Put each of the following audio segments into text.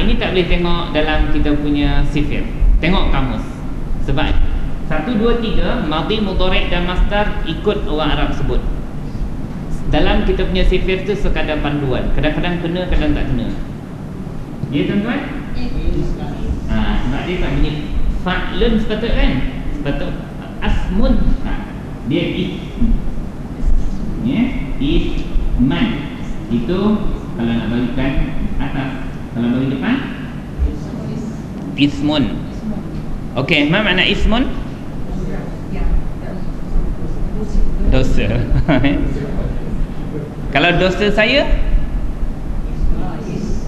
Ini tak boleh tengok dalam kita punya sifir. Tengok kamus. Sebab 1, 2, 3 madhi, mudhari' dan masdar ikut orang Arab sebut. Dalam kita punya sifir tu sekadar panduan. Kadang-kadang kena, kadang tak kena. Ya tuan-tuan? Sebab dia tak bunyi fa'lun sepatut kan? Sepatut asmun. Dia ism. Ya, isman. Itu kalau nak bagikan atas. Kalau bagi depan ismun. Okey, apa makna ismun? Dosa. Kalau dosa saya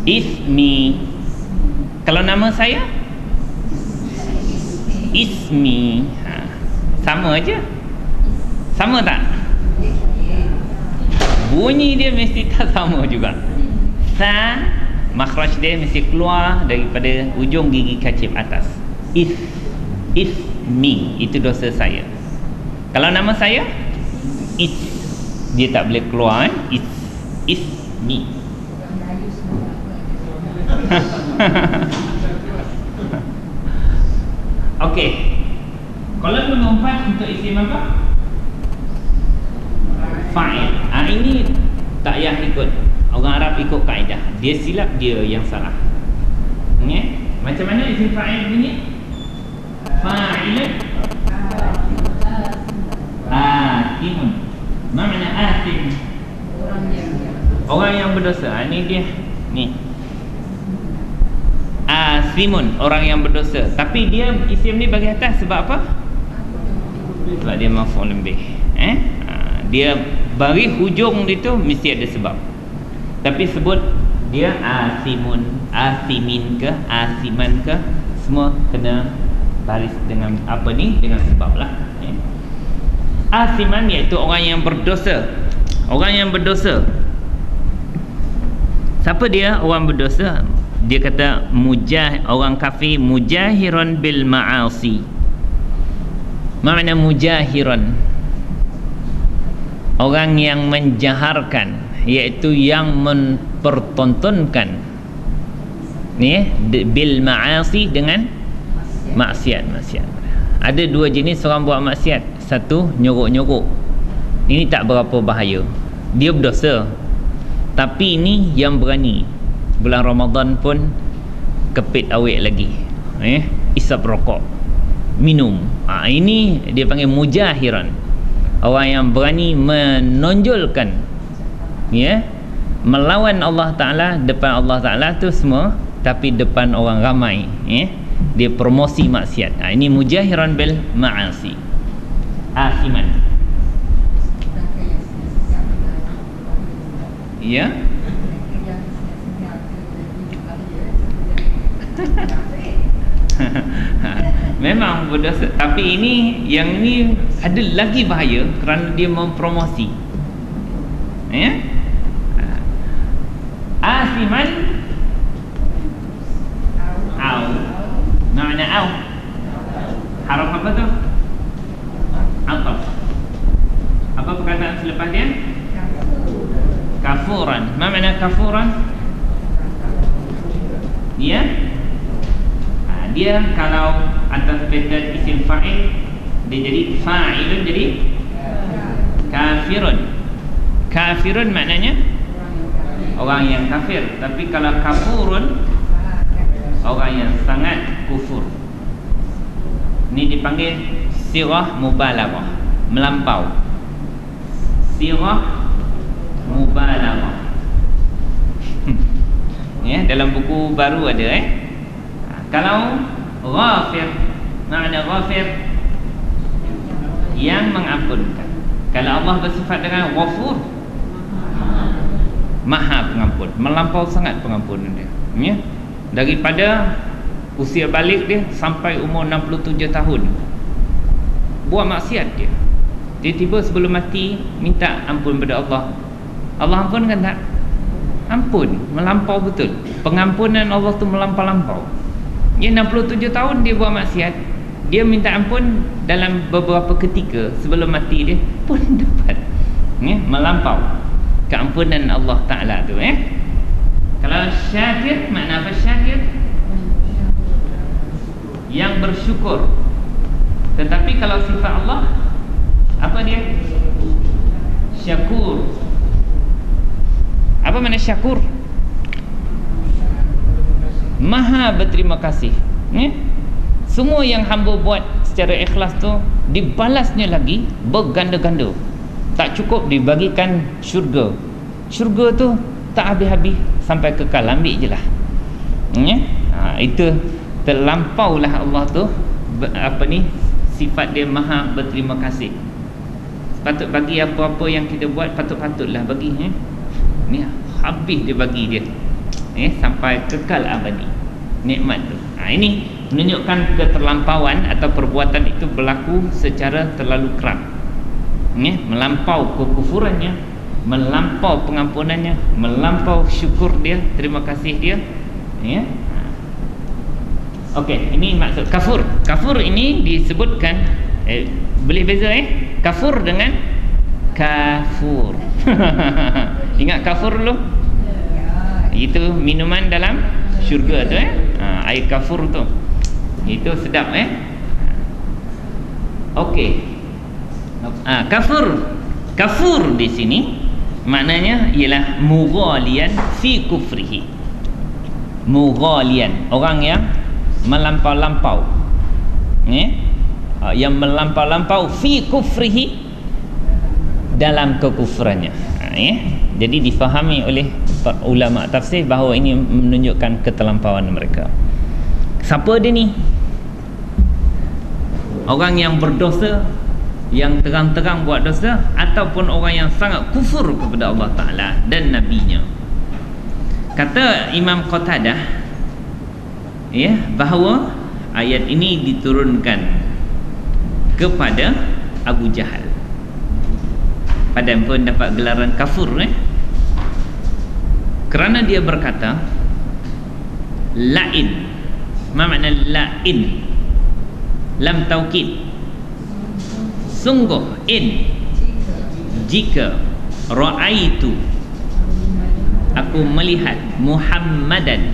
ismi. Kalau nama saya ismi. Sama aja. Sama tak? Bunyi dia mesti tak sama juga. Sa, makhraj dia mesti keluar daripada ujung gigi kacip atas. Ismi, itu dosa saya. Kalau nama saya is, dia tak boleh keluar kan? Ismi. Okey. Kalau nombor 4 untuk isim apa? Fa'il. Ini tak payah ikut. Orang Arab ikut kaedah. Dia silap, dia yang salah. Macam mana isim fa'il bunyi? Fa'ilun Asimun. Apa makna asim? Orang yang berdosa. Ini dia. Ni Asimun, orang yang berdosa. Tapi dia isim ni bagi atas sebab apa? Sebab dia maf'ulun bih. Dia bagi hujung itu mesti ada sebab. Tapi sebut dia asimun, asimin ke, asiman ke, semua kena baris dengan apa ni? Dengan sebab lah. Asiman iaitu orang yang berdosa. Orang yang berdosa. Siapa dia orang berdosa? Dia kata orang kafir mujahiran bil ma'asi. Makna mujahiran? Orang yang menjaharkan, iaitu yang mempertontonkan ni bil ma'asi, dengan maksiat. Ada dua jenis orang buat maksiat. Satu, nyuruk-nyuruk. Ini tak berapa bahaya, dia berdosa. Tapi ini yang berani. Bulan Ramadan pun kepit awet lagi, isap rokok, minum. Ini dia panggil mujahiran. Orang yang berani menonjolkan, melawan Allah Ta'ala, depan Allah Ta'ala tu semua, tapi depan orang ramai, dia promosi maksiat. Ini mujahiran bil ma'asi. Asiman. Ya. Memang berdosa. Tapi yang ini ada lagi bahaya kerana dia mempromosi. Asiman au. Makna au. Haraf apa tu? Ataf. Apa perkataan selepas dia? Kafuran. Apa makna kafuran? Dia kalau atas pattern isim fa'il, dia jadi fa'ilun, jadi kafirun. Kafirun maknanya orang yang kafir. Tapi kalau kafurun, orang yang sangat kufur. Ini dipanggil sirah mubalaghah, melampau. Sirah mubalaghah. Dalam buku baru ada. Kalau ghafir, makna ghafir yang mengampunkan. Kalau Allah bersifat dengan ghafur, maha pengampun, melampau sangat pengampunan dia. Daripada usia balik dia sampai umur 67 tahun buat maksiat dia. Tiba-tiba sebelum mati minta ampun pada Allah. Allah ampunkan tak? Ampun, melampau betul. Pengampunan Allah tu melampau-lampau. Dia 67 tahun dia buat maksiat, dia minta ampun dalam beberapa ketika sebelum mati dia pun dapat melampau keampunan Allah Ta'ala tu. Kalau syakir, makna apa syakir? Yang bersyukur. Tetapi kalau sifat Allah, apa dia? Syakur. Apa makna syakur? Maha berterima kasih. Semua yang hamba buat secara ikhlas tu, dibalasnya lagi berganda-ganda. Tak cukup dibagikan syurga. Syurga tu tak habis-habis sampai kekal, ambil je lah. Itu terlampaulah Allah tu sifat dia maha berterima kasih. Patut bagi apa-apa yang kita buat, patut-patutlah bagi. Ni habis dia bagi dia, sampai kekal abadi nikmat tu. Ini menunjukkan keterlampauan atau perbuatan itu berlaku secara terlalu kerap, melampau kekufurannya, melampau pengampunannya, melampau syukur dia, terima kasih dia. Okey, ini maksud kafur. Kafur ini disebutkan boleh beza kafur dengan kafur. Ingat kafur dulu? Itu minuman dalam syurga tu, air kafur tu. Itu sedap. Okey. Kafur di sini maknanya ialah mughalian fi kufrihi. Mughalian, orang yang melampau-lampau, yang melampau-lampau fi kufrihi, dalam kekufurannya. Jadi difahami oleh ulama tafsir bahawa ini menunjukkan keterlampauan mereka. Siapa dia ni? Orang yang berdosa, yang terang-terang buat dosa, ataupun orang yang sangat kufur kepada Allah Ta'ala dan Nabi-Nya. Kata Imam Qatadah, bahawa ayat ini diturunkan kepada Abu Jahal. Padahal pun dapat gelaran kafur, kerana dia berkata la'in. Apa makna la'in? Lam taukid, sungguh, jika ra'aitu, aku melihat Muhammadan,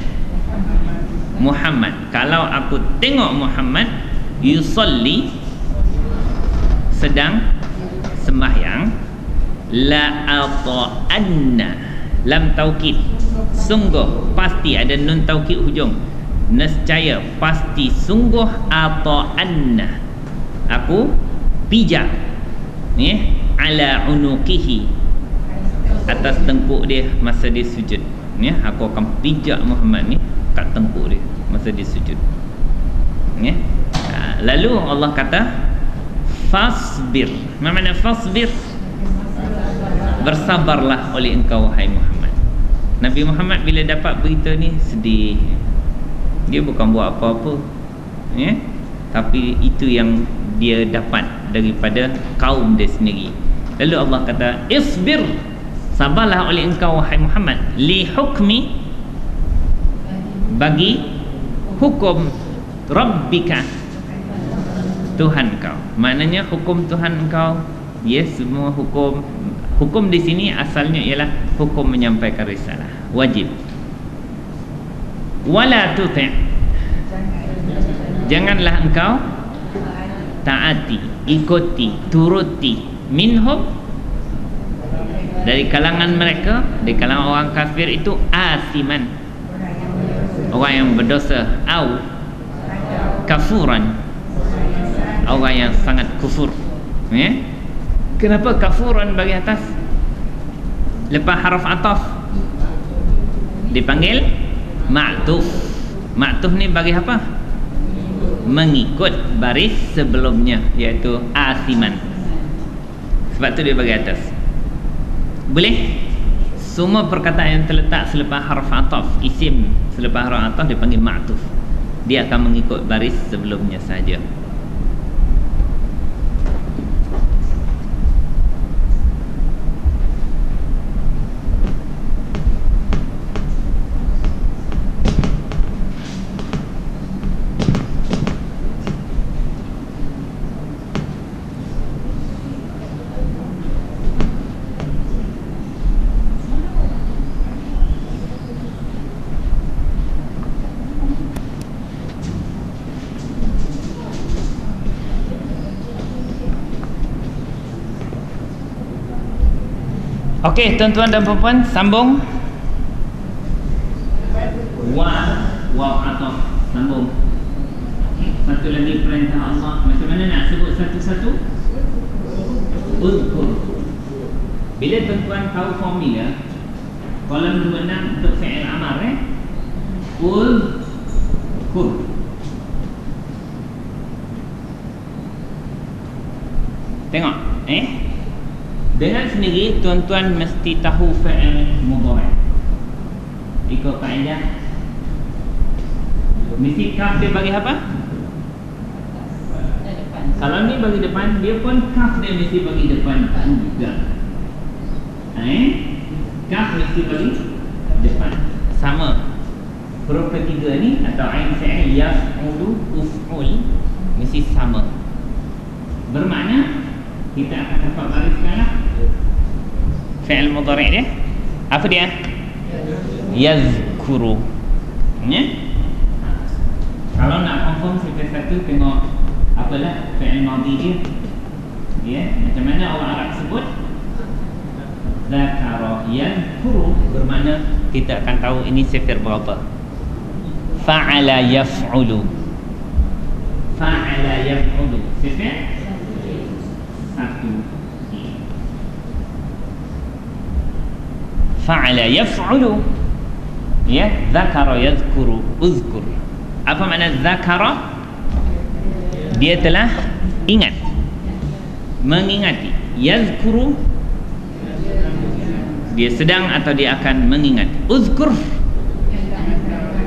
Muhammad, kalau aku tengok Muhammad yusalli, sedang sembahyang, la ata'anna, lam taukid, sungguh, pasti, ada nun taukid hujung, nescaya, pasti, sungguh, ata'anna, aku pijak, ala unuqihi, atas tengkuk dia masa dia sujud. Aku akan pijak Muhammad ni kat tengkuk dia masa dia sujud. Lalu Allah kata fasbir. Apa makna fasbir? Bersabarlah oleh engkau wahai Muhammad. Nabi Muhammad bila dapat berita ni sedih. Dia bukan buat apa-apa, tapi itu yang dia dapat daripada kaum dia sendiri. Lalu Allah kata isbir, sabarlah oleh engkau wahai Muhammad, li hukmi, bagi hukum rabbika, Tuhan kau. Maknanya hukum Tuhan kau, semua hukum di sini asalnya ialah hukum menyampaikan risalah, wajib. Wala tuti', janganlah engkau taati, ikuti, turuti, minhum, dari kalangan mereka, dari kalangan orang kafir itu, asiman, orang yang berdosa, au kafuran, orang yang sangat kufur. Kenapa kafuran bagi atas? Lepas haraf ataf dipanggil ma'tuf. Ma'tuf ni bagi apa? Mengikut baris sebelumnya, iaitu asiman. Sebab tu dia bagi atas. Boleh? Semua perkataan yang terletak selepas harf ataf, isim selepas harf ataf dipanggil ma'tuf. Dia akan mengikut baris sebelumnya saja. Okey, tuan-tuan dan puan-puan, sambung. Wa atau sambung. Satu lagi perintah Allah. Macam mana nak sebut satu-satu? Uzkur. Bila tuan-tuan tahu formula kolam 26 untuk fi'il amar, Uzkur. Tengok, dengan sendiri tuan-tuan mesti tahu fi'il mudhari'. Ikut kaedah mesti kaf dia bagi apa? Kalau ni bagi depan, dia pun kaf dia mesti bagi depan juga. Kaf mesti bagi depan. Sama. Huruf ketiga ni atau ain fi'il yaf'ulu, uf'ul mesti sama. Bermakna kita akan dapat bariskan lah fi'il mudhari' dia. Apa dia? Yazkuru. Kalau nak confirm satu-satu, tengok apalah fi'il madhi dia. Macam mana orang Arab sebut? Zakara yazkuru, bermakna kita akan tahu ini sifir berapa. Fa'ala yaf'ulu. Fa'ala yaf'ulu sifir satu. Fa'ala yaf'ulu, ya, zakara yazkuru, uzkur. Apa makna zakara? Dia telah ingat, mengingati. Yazkuru, dia sedang atau dia akan mengingat. Uzkur,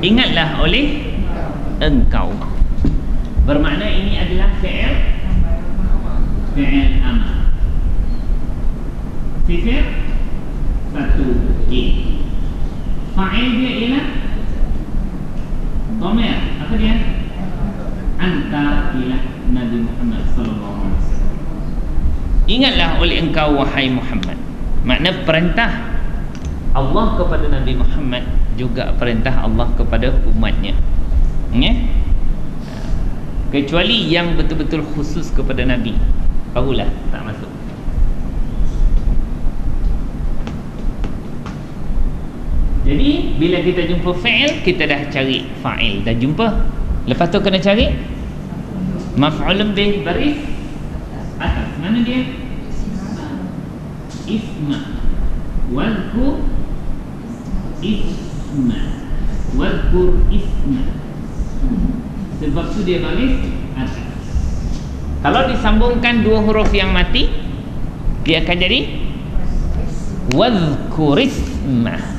ingatlah oleh engkau. Bermakna ini adalah fi'il amar. Sifir satu. Fa'il dia ialah dhamir. Apa dia? Anta ila Nabi Muhammad sallallahu alaihi wasallam. Ingatlah oleh engkau wahai Muhammad. Makna perintah Allah kepada Nabi Muhammad juga perintah Allah kepada umatnya. Kecuali yang betul-betul khusus kepada Nabi, barulah tak masuk. Jadi bila kita jumpa fi'il, kita dah cari fa'il, dah jumpa. Lepas tu kena cari maf'ulun bih baris atas. Mana dia? Isma. Wadhkur isma. Wadhkur isma. Sebab tu dia baris atas. Kalau disambungkan dua huruf yang mati, dia akan jadi wadhkur isma.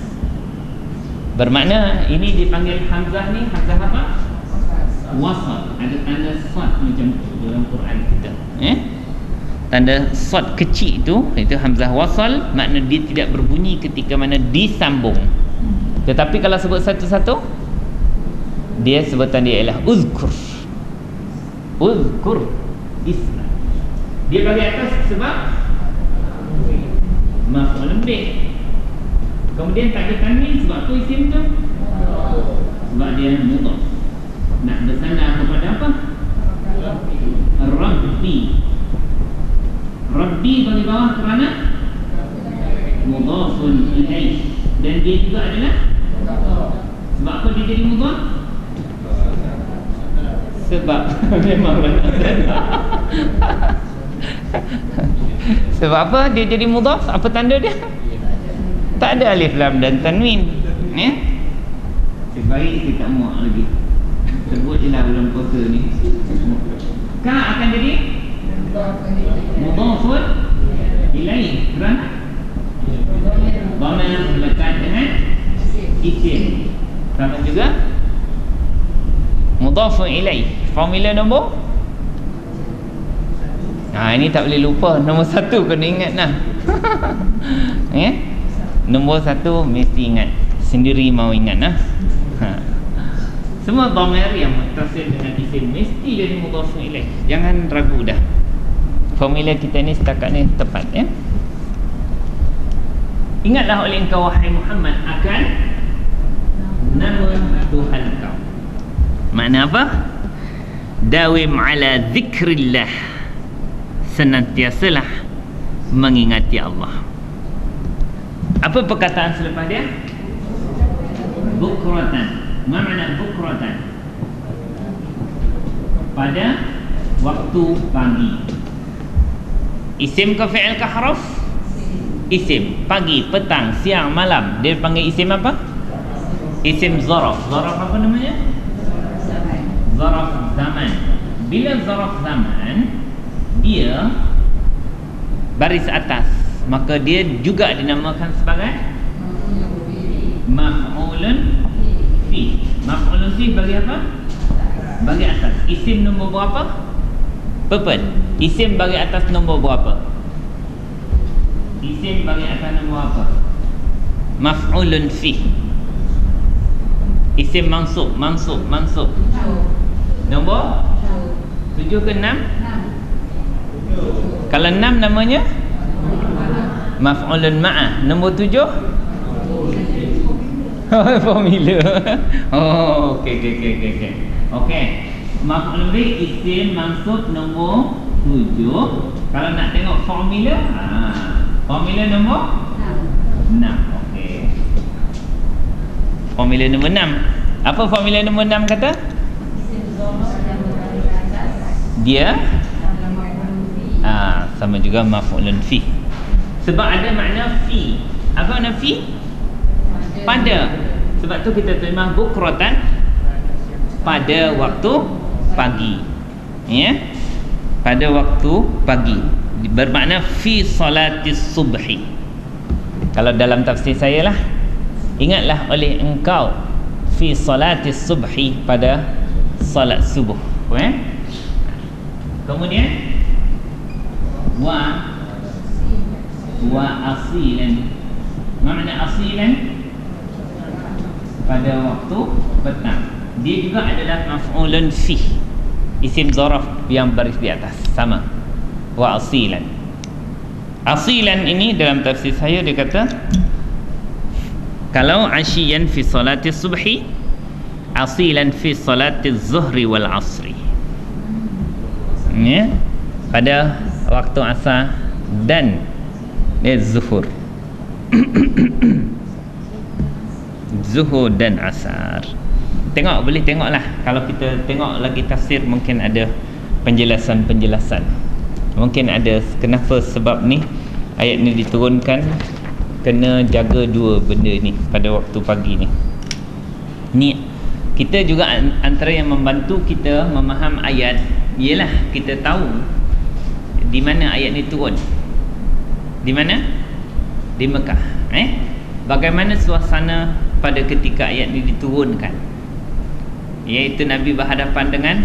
Bermakna ini dipanggil hamzah ni, hamzah apa? Wasal. Ada tanda sad macam tu dalam Quran kita. Tanda sad kecil itu hamzah wasal. Makna dia tidak berbunyi ketika mana disambung. Tetapi kalau sebut satu-satu, dia sebutan dia ialah uzkur. Uzkur isma. Dia bagi atas sebab maf'ul bih. Kemudian tak ada tanwin, sebab tu isim tu? Sebab dia mudhaf. Nak bersandar kepada apa? Rabbi. Rabbi bagi bawah kerana mudhafun ilaih. Dan dia juga adalah, sebab apa dia jadi mudhaf? Sebab memang sebab apa dia jadi mudhaf? Apa tanda dia? Tak ada alif lam dan tanwin. Sebaik kita muak lagi. Sebut je lah bulan puasa ni. Ka akan jadi mudhafun ilaih kerana dhamir melekat dengan isim. Sama juga mudhafun ilaih. Formula nombor ini tak boleh lupa. Nombor satu kena ingat lah. Nombor satu mesti ingat. Sendiri mau ingat lah. Semua dhamir yang muttasil dengan isim mesti jadi mudhafun ilaih. Jangan ragu dah. Formula kita ni setakat ni tepat, ya. Ingatlah oleh engkau wahai Muhammad akan nama Tuhan kau. Makna apa? Dawim ala zikrillah. Senantiasalah mengingati Allah. Apa perkataan selepas dia? Bukratan. Ma makna bukratan? Pada waktu pagi. Isim ke fi'il ke haruf? Isim. Pagi, petang, siang, malam. Dia panggil isim apa? Isim zaraf. Zaraf apa namanya? Zaraf zaman. Bila zaraf zaman, dia baris atas, maka dia juga dinamakan sebagai maf'ulun fi. Maf'ulun fi bagi apa? Bagi atas. Isim nombor berapa? Purple. Isim bagi atas nombor berapa? Isim bagi atas nombor apa? Maf'ulun fi. Isim mansub. Nombor 7 ke 6? Kalau 6 namanya maf'ulun ma'ah. Nombor 7? Formula. Oh, okey. Okey. Maf'ulun bi isim mansub nombor 7. Kalau nak tengok formula, formula nombor 6. Okey. Formula nombor 6. Apa formula nombor 6 kata? Dia sama juga maf'ulun fi. Sebab ada makna fi. Apa makna fi? Pada. Sebab tu kita terjemah bukratan, pada waktu pagi. Ya. Pada waktu pagi. Bermakna fi salatis subhi. Kalau dalam tafsir saya lah, ingatlah oleh engkau fi salatis subhi, pada salat subuh. Kemudian wa asilan. Makna asilan? Pada waktu petang. Dia juga adalah maf'ulun fi. Isim zaraf yang baris di atas, sama. Wa asilan. Asilan ini dalam tafsir saya dia kata, kalau asyian fi salati subhi, asilan fi salati zuhri wal asri. Ya, pada waktu asar dan zuhur. Zuhur dan asar. Boleh tengoklah. Kalau kita tengok lagi tafsir, mungkin ada penjelasan. Mungkin ada kenapa sebab ni ayat ni diturunkan, kena jaga dua benda ni pada waktu pagi ni. Ni kita juga antara yang membantu kita memaham ayat ialah kita tahu di mana ayat ni turun. Di mana? Di Mekah. Bagaimana suasana pada ketika ayat ni diturunkan? Iaitu Nabi berhadapan dengan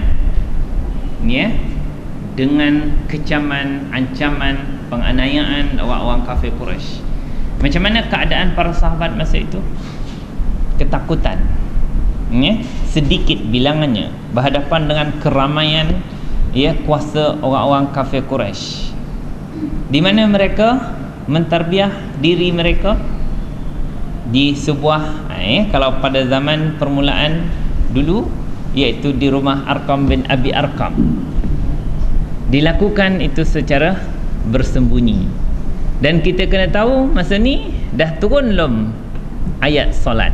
dengan kecaman, ancaman, penganiayaan orang-orang kafir Quraisy. Macam mana keadaan para sahabat masa itu? Ketakutan. Sedikit bilangannya berhadapan dengan keramaian kuasa orang-orang kafir Quraisy. Di mana mereka mentarbiah diri mereka di sebuah kalau pada zaman permulaan dulu, iaitu di rumah Arqam bin Abi Arqam. Dilakukan itu secara bersembunyi. Dan kita kena tahu masa ni dah turun belum ayat solat?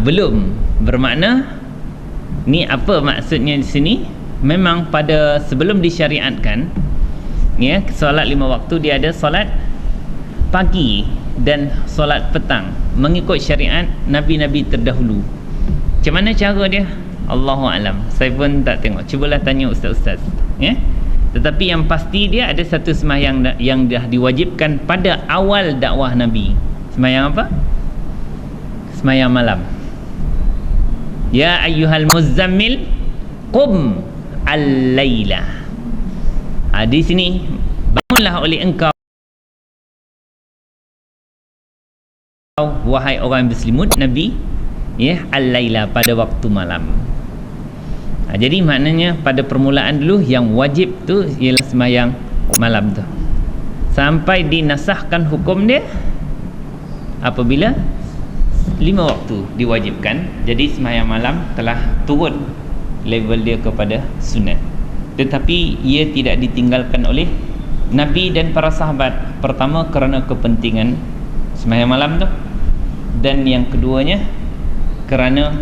Belum. Bermakna ni apa maksudnya di sini? Memang pada sebelum disyariatkan solat 5 waktu, dia ada solat pagi dan solat petang mengikut syariat nabi-nabi terdahulu. Macam mana cara dia? Allahu alam. Saya pun tak tengok. Cubalah tanya ustaz-ustaz. Tetapi yang pasti dia ada satu sembahyang yang dah diwajibkan pada awal dakwah Nabi. Sembahyang apa? Sembahyang malam. Ya ayyuhal muzammil qum al-laila. Di sini, bangunlah oleh engkau wahai orang berselimut, Nabi, al-laila, pada waktu malam. Jadi maknanya pada permulaan dulu yang wajib tu ialah sembahyang malam tu, sampai dinasahkan hukum dia apabila 5 waktu diwajibkan. Jadi sembahyang malam telah turun level dia kepada sunat, tetapi ia tidak ditinggalkan oleh Nabi dan para sahabat, pertama kerana kepentingan sembahyang malam tu, dan yang keduanya kerana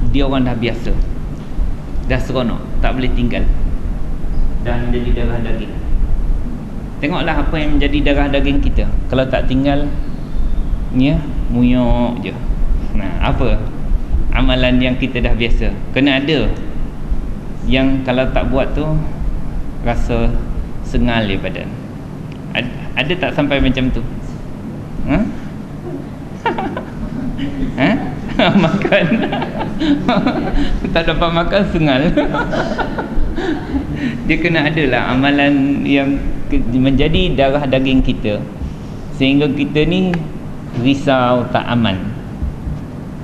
dia orang dah biasa, dah seronok, tak boleh tinggal, dah menjadi darah daging. Tengoklah apa yang menjadi darah daging kita. Kalau tak tinggal, ya, muyok je. Nah, apa amalan yang kita dah biasa? Kena ada yang kalau tak buat tu rasa sengal di badan. Ada tak sampai macam tu? Ha? Ha? Makan tak dapat makan sengal. Dia kena adalah amalan yang menjadi darah daging kita, sehingga kita ni risau tak aman,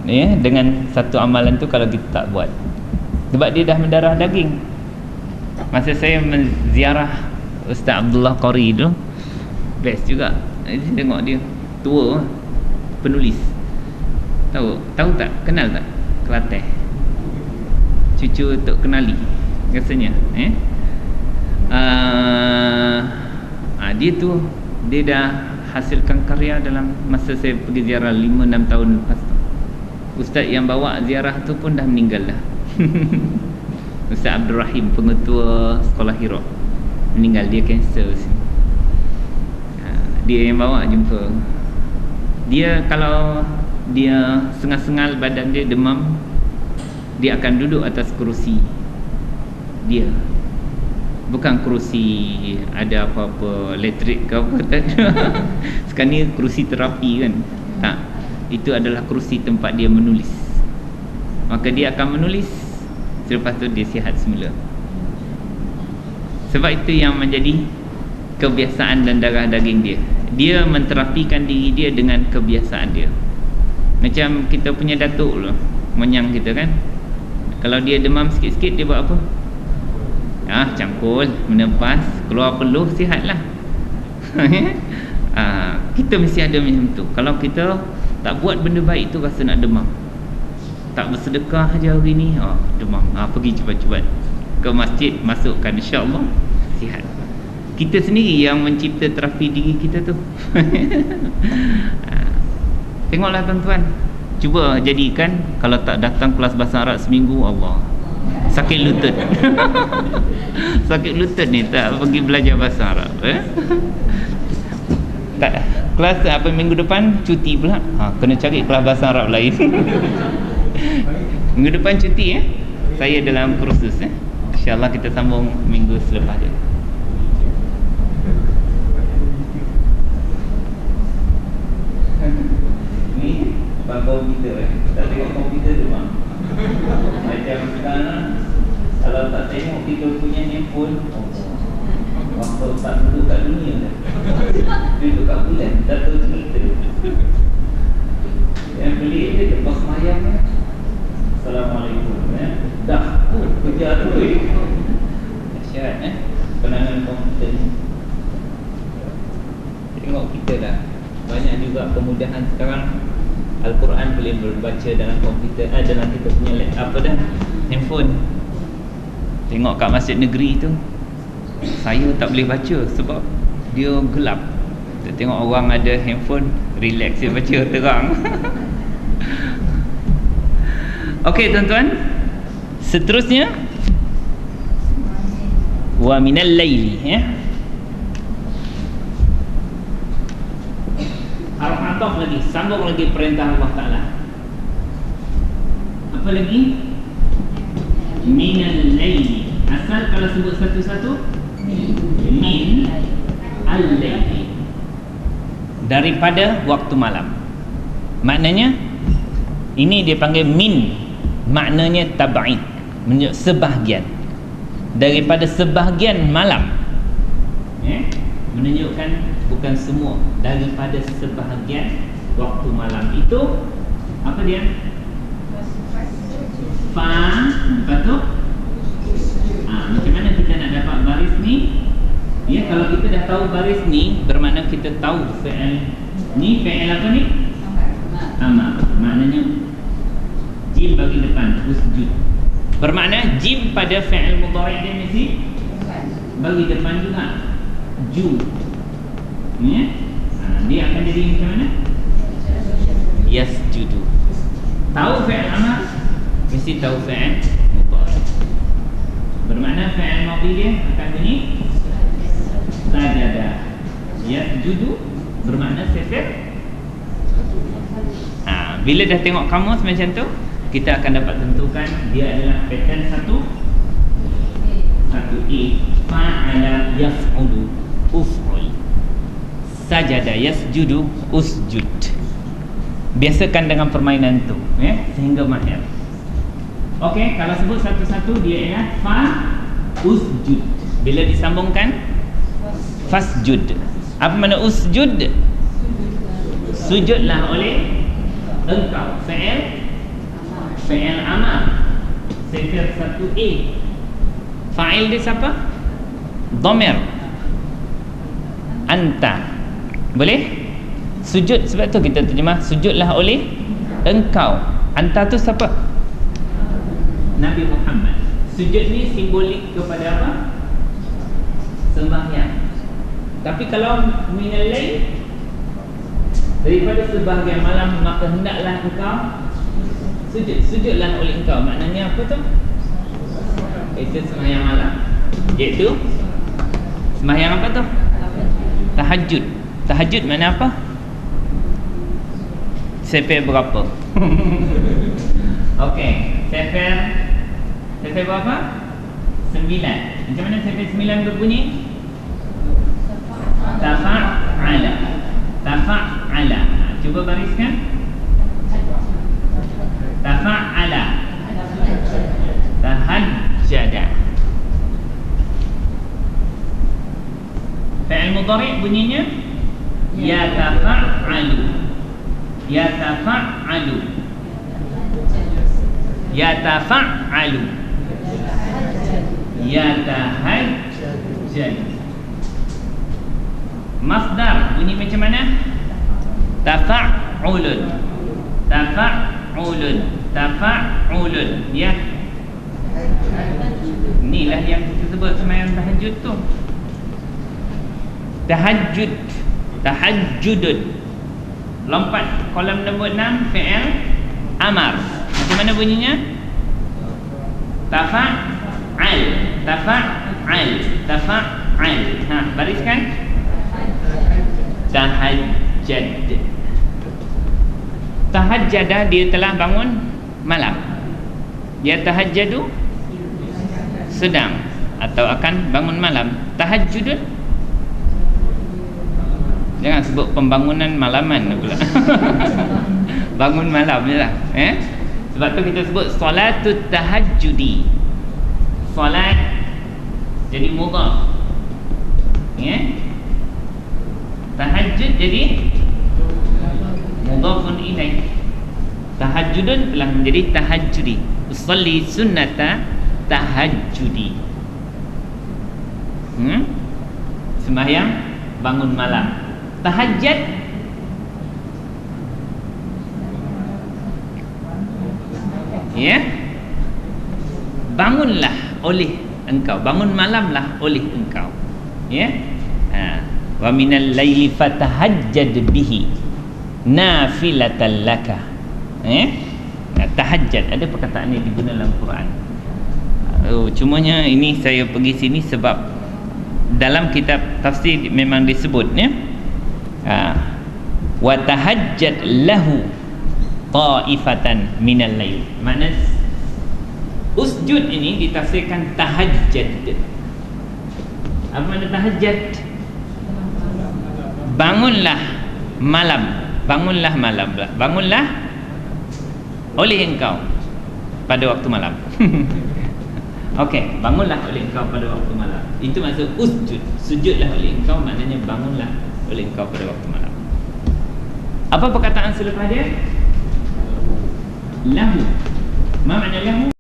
ya, dengan satu amalan tu kalau kita tak buat, sebab dia dah mendarah daging. Masa saya menziarah Ustaz Abdullah Qari tu, best juga. Tengok dia tua, penulis. Tahu tak? Kenal tak? Kelatih. Cucu Tok Kenali rasanya, dia tu, dia dah hasilkan karya dalam masa saya pergi ziarah 5-6 tahun lepas tu. Ustaz yang bawa ziarah tu pun dah meninggal dah. Ustaz Abdul Rahim, pengetua sekolah Hira, meninggal, dia kanser sini. Dia yang bawa jumpa. Dia kalau dia sengal-sengal badan dia, demam, dia akan duduk atas kerusi dia. Bukan kerusi ada apa-apa elektrik ke apa, tak ada. Sekarang ni kerusi terapi kan. Tak, itu adalah kerusi tempat dia menulis. Maka dia akan menulis, selepas tu dia sihat semula. Sebab itu yang menjadi kebiasaan dan darah daging dia. Dia menterapikan diri dia dengan kebiasaan dia. Macam kita punya datuk lah, menyang kita kan, kalau dia demam sikit-sikit, dia buat apa? Cangkul, menepas, keluar peluh, sihatlah. Kita mesti ada macam tu. Kalau kita tak buat benda baik tu, rasa nak demam, tak bersedekah je hari ni, demam, pergi cepat-cepat ke masjid, masukkan, insya-Allah sihat. Kita sendiri yang mencipta terapi diri kita tu. Tengoklah tuan-tuan, cuba jadikan kalau tak datang kelas bahasa Arab seminggu, Allah, sakit lutut. Sakit lutut ni tak pergi belajar bahasa Arab, tak, kelas apa minggu depan cuti pula, kena cari kelas bahasa Arab lain. Minggu depan cuti, saya dalam kursus, InsyaAllah kita sambung minggu selepas dia. Ni komputer, tak tengok komputer tu bang. Macam sekarang, kalau tak tengok kita punya handphone, waktu tak duduk kat dunia dah, duduk kat bulan, tak tahu cerita. Yang pelik dia lepas semayang, Assalamualaikum, dah kejar tu. Dahsyat, kenangan komputer ni. Tengok kita dah, banyak juga kemudahan sekarang. Al-Quran boleh berbaca dalam komputer, dalam kita punya handphone. Tengok kat masjid negeri tu, saya tak boleh baca sebab dia gelap. Tengok orang ada handphone, relax dia baca, terang. Okey tuan-tuan, seterusnya wa minal laili, Al-Ataf lagi, sambung lagi perintah Allah Ta'ala. Apa lagi? Minal laili. Asal kalau sebut satu-satu, min al-laili, daripada waktu malam. Maknanya ini dia panggil min, maknanya tab'id, menunjuk sebahagian, daripada sebahagian malam, menunjukkan bukan semua, daripada sebahagian waktu malam. Itu apa dia? Lepas tu macam mana kita nak dapat baris ni? Ya, kalau kita dah tahu baris ni, bermakna kita tahu fi'il ni, fi'il apa ni? Amar. Maknanya jim bagi depan, usjud. Bermakna jim pada fi'il mudhari' dia mesti bagi depan juga. Ya. Dia akan jadi macam mana? Yasjudu. Tahu fi'il amar? Mesti tahu fi'il mudhari. Bermakna fi'il madhi dia akan bunyi sajada. Yasjudu bermakna sifir. Bila dah tengok kamus macam tu, kita akan dapat tentukan dia adalah pattern satu A. Fa'ala yaf'ulu uf'ul. Sajada yasjudu usjud. Biasakan dengan permainan tu, sehingga mahir. Okey, kalau sebut satu-satu dia ialah fa usjud. Bila disambungkan fasjud. Apa makna usjud? Sujudlah oleh engkau. Fi'il amar. Sifir 1A. Fa'il dia siapa? Dhamir. Anta. Boleh? Sujud, sebab tu kita terjemah sujudlah oleh engkau. Anta tu siapa? Nabi Muhammad. Sujud ni simbolik kepada apa? Sembahyang. Tapi kalau minal lail, daripada sebahagian malam, maka hendaklah engkau sujud. Sujudlah oleh engkau. Maknanya apa tu? Itu sembahyang malam. Iaitu sembahyang apa tu? Tahajud. Tahajud mana apa? Sifir berapa? Okey, sifir berapa? 9. Macam mana sifir 9 berbunyi? Tafa'ala. Tafa'ala. Cuba bariskan. Tafa'ala. Tahajjada. Fi'il mudhari' bunyinya yatafa'alu. Yatafa'alu. Yatafa'alu. Yatahajjad. Masdar bunyi macam mana? Tafa'ulun. Tafa'ulun. Tafa'ulun. Ya. Inilah yang kita sebut sembahyang tahajud tu. Tahajud. Tahajjudun. Lompat kolom nombor 6, fi'il amar. Macam mana bunyinya? Tafa'al. Tafa'al. Tafa'al. Bariskan. Tahajjad. Tahajjada, dia telah bangun malam. Ya tahajjadu, sedang atau akan bangun malam. Tahajjudun, jangan sebut pembangunan malaman pula. Bangun malam je lah. Sebab tu kita sebut solatut tahajjudi. Solat jadi mudhaf. Tahajjud jadi mudhafun ilaih. Tahajjudun telah menjadi tahajjudi. Usalli sunnata tahajjudi. Sembahyang bangun malam. Tahajjud, bangunlah oleh engkau. Bangun malamlah oleh engkau. Wa minal laili fatahajjad bihi nafilatan laka. Tahajjud, ada perkataan ni digunakan dalam Quran. Cumanya ini saya pergi sini sebab dalam kitab tafsir memang disebut wa tahajjad lahu ta'ifatan minal lail. Makna usjud ini ditafsirkan tahajjud. Apa makna tahajjud? Bangunlah malam. Bangunlah malam. Bangunlah oleh engkau pada waktu malam. Okey, bangunlah oleh engkau pada waktu malam. Itu maksud usjud. Sujudlah oleh engkau, maknanya bangunlah oleh engkau pada waktu malam. Apa perkataan selepas dia? Lahu. Apa makna lahu?